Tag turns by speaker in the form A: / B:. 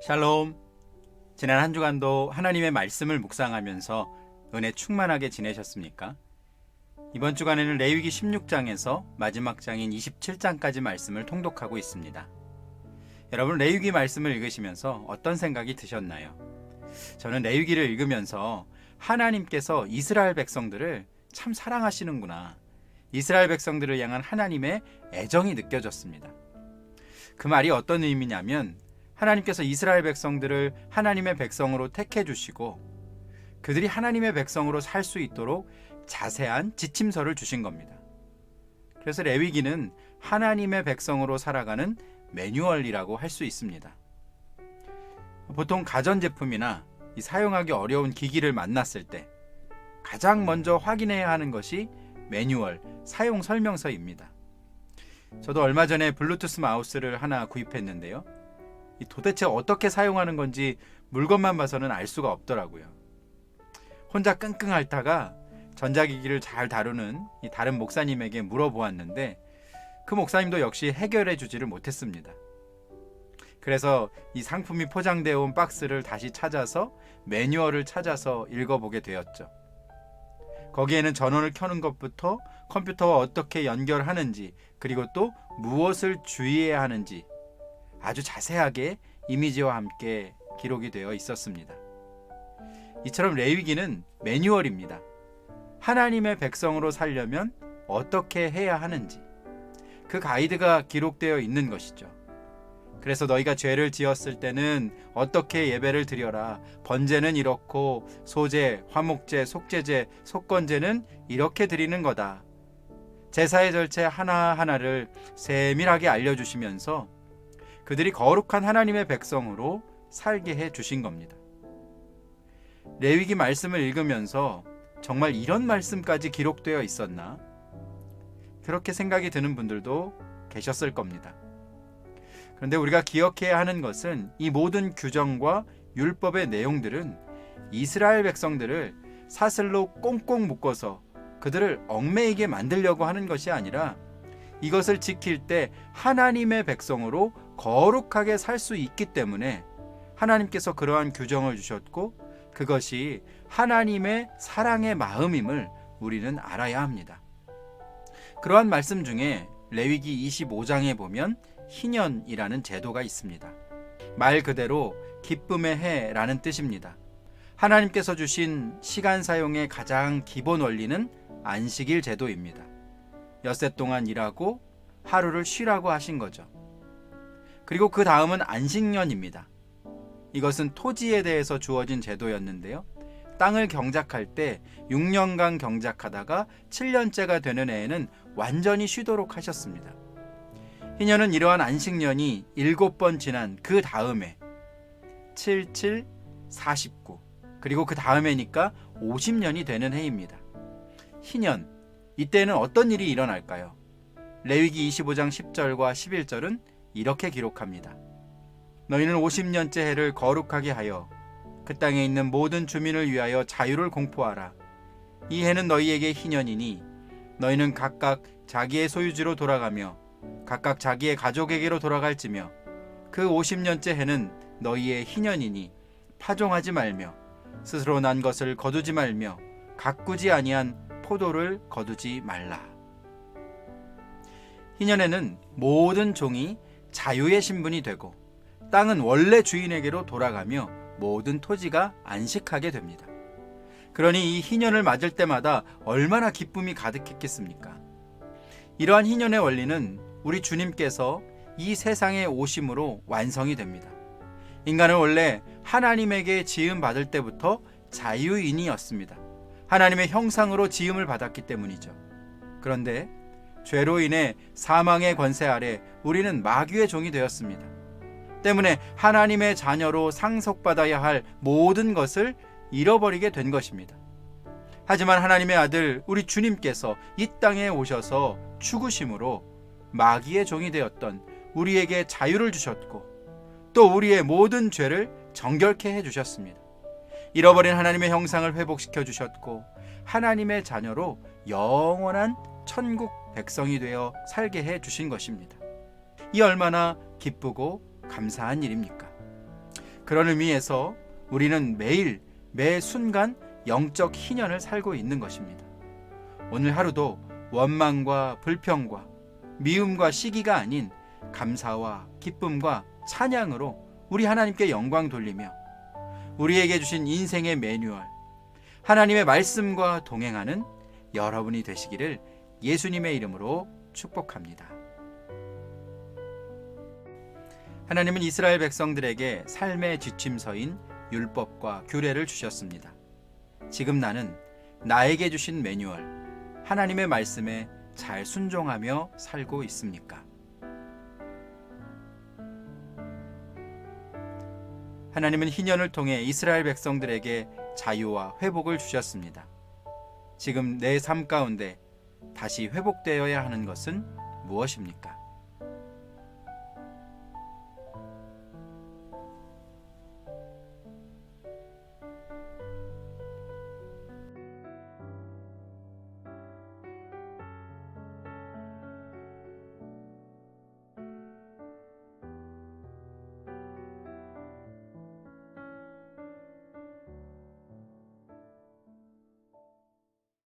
A: 샬롬. 지난 한 주간도 하나님의 말씀을 묵상하면서 은혜 충만하게 지내셨습니까? 이번 주간에는 레위기 16장에서 마지막 장인 27장까지 말씀을 통독하고 있습니다. 여러분, 레위기 말씀을 읽으시면서 어떤 생각이 드셨나요? 저는 레위기를 읽으면서 하나님께서 이스라엘 백성들을 참 사랑하시는구나, 이스라엘 백성들을 향한 하나님의 애정이 느껴졌습니다. 그 말이 어떤 의미냐면, 하나님께서 이스라엘 백성들을 하나님의 백성으로 택해 주시고 그들이 하나님의 백성으로 살 수 있도록 자세한 지침서를 주신 겁니다. 그래서 레위기는 하나님의 백성으로 살아가는 매뉴얼이라고 할 수 있습니다. 보통 가전제품이나 사용하기 어려운 기기를 만났을 때 가장 먼저 확인해야 하는 것이 매뉴얼, 사용 설명서입니다. 저도 얼마 전에 블루투스 마우스를 하나 구입했는데요. 도대체 어떻게 사용하는 건지 물건만 봐서는 알 수가 없더라고요. 혼자 끙끙 앓다가 전자기기를 잘 다루는 다른 목사님에게 물어보았는데 그 목사님도 역시 해결해 주지를 못했습니다. 그래서 이 상품이 포장되어 온 박스를 다시 찾아서 매뉴얼을 찾아서 읽어보게 되었죠. 거기에는 전원을 켜는 것부터 컴퓨터와 어떻게 연결하는지, 그리고 또 무엇을 주의해야 하는지 아주 자세하게 이미지와 함께 기록이 되어 있었습니다. 이처럼 레위기는 매뉴얼입니다. 하나님의 백성으로 살려면 어떻게 해야 하는지 그 가이드가 기록되어 있는 것이죠. 그래서 너희가 죄를 지었을 때는 어떻게 예배를 드려라, 번제는 이렇고 소제, 화목제, 속죄제, 속건제는 이렇게 드리는 거다. 제사의 절차 하나하나를 세밀하게 알려주시면서 그들이 거룩한 하나님의 백성으로 살게 해 주신 겁니다. 레위기 말씀을 읽으면서 정말 이런 말씀까지 기록되어 있었나? 그렇게 생각이 드는 분들도 계셨을 겁니다. 그런데 우리가 기억해야 하는 것은 이 모든 규정과 율법의 내용들은 이스라엘 백성들을 사슬로 꽁꽁 묶어서 그들을 얽매이게 만들려고 하는 것이 아니라 이것을 지킬 때 하나님의 백성으로 거룩하게 살 수 있기 때문에 하나님께서 그러한 규정을 주셨고 그것이 하나님의 사랑의 마음임을 우리는 알아야 합니다. 그러한 말씀 중에 레위기 25장에 보면 희년이라는 제도가 있습니다. 말 그대로 기쁨의 해라는 뜻입니다. 하나님께서 주신 시간 사용의 가장 기본 원리는 안식일 제도입니다. 엿새 동안 일하고 하루를 쉬라고 하신 거죠. 그리고 그 다음은 안식년입니다. 이것은 토지에 대해서 주어진 제도였는데요. 땅을 경작할 때 6년간 경작하다가 7년째가 되는 해에는 완전히 쉬도록 하셨습니다. 희년은 이러한 안식년이 7번 지난 그 다음에 7, 7, 49 그리고 그 다음에니까 50년이 되는 해입니다. 희년, 이때는 어떤 일이 일어날까요? 레위기 25장 10절과 11절은 이렇게 기록합니다. 너희는 50년째 해를 거룩하게 하여 그 땅에 있는 모든 주민을 위하여 자유를 공포하라. 이 해는 너희에게 희년이니 너희는 각각 자기의 소유지로 돌아가며 각각 자기의 가족에게로 돌아갈지며 그 50년째 해는 너희의 희년이니 파종하지 말며 스스로 난 것을 거두지 말며 가꾸지 아니한 포도를 거두지 말라. 희년에는 모든 종이 자유의 신분이 되고 땅은 원래 주인에게로 돌아가며 모든 토지가 안식하게 됩니다. 그러니 이 희년을 맞을 때마다 얼마나 기쁨이 가득했겠습니까? 이러한 희년의 원리는 우리 주님께서 이 세상에 오심으로 완성이 됩니다. 인간은 원래 하나님에게 지음 받을 때부터 자유인이었습니다. 하나님의 형상으로 지음을 받았기 때문이죠. 그런데 죄로 인해 사망의 권세 아래 우리는 마귀의 종이 되었습니다. 때문에 하나님의 자녀로 상속받아야 할 모든 것을 잃어버리게 된 것입니다. 하지만 하나님의 아들 우리 주님께서 이 땅에 오셔서 죽으심으로 마귀의 종이 되었던 우리에게 자유를 주셨고 또 우리의 모든 죄를 정결케 해주셨습니다. 잃어버린 하나님의 형상을 회복시켜 주셨고 하나님의 자녀로 영원한 천국 백성이 되어 살게 해 주신 것입니다. 이 얼마나 기쁘고 감사한 일입니까? 그런 의미에서 우리는 매일 매 순간 영적 희년을 살고 있는 것입니다. 오늘 하루도 원망과 불평과 미움과 시기가 아닌 감사와 기쁨과 찬양으로 우리 하나님께 영광 돌리며 우리에게 주신 인생의 매뉴얼, 하나님의 말씀과 동행하는 여러분이 되시기를 예수님의 이름으로 축복합니다. 하나님은 이스라엘 백성들에게 삶의 지침서인 율법과 규례를 주셨습니다. 지금 나는 나에게 주신 매뉴얼, 하나님의 말씀에 잘 순종하며 살고 있습니까? 하나님은 희년을 통해 이스라엘 백성들에게 자유와 회복을 주셨습니다. 지금 내 삶 가운데 다시 회복되어야 하는 것은 무엇입니까?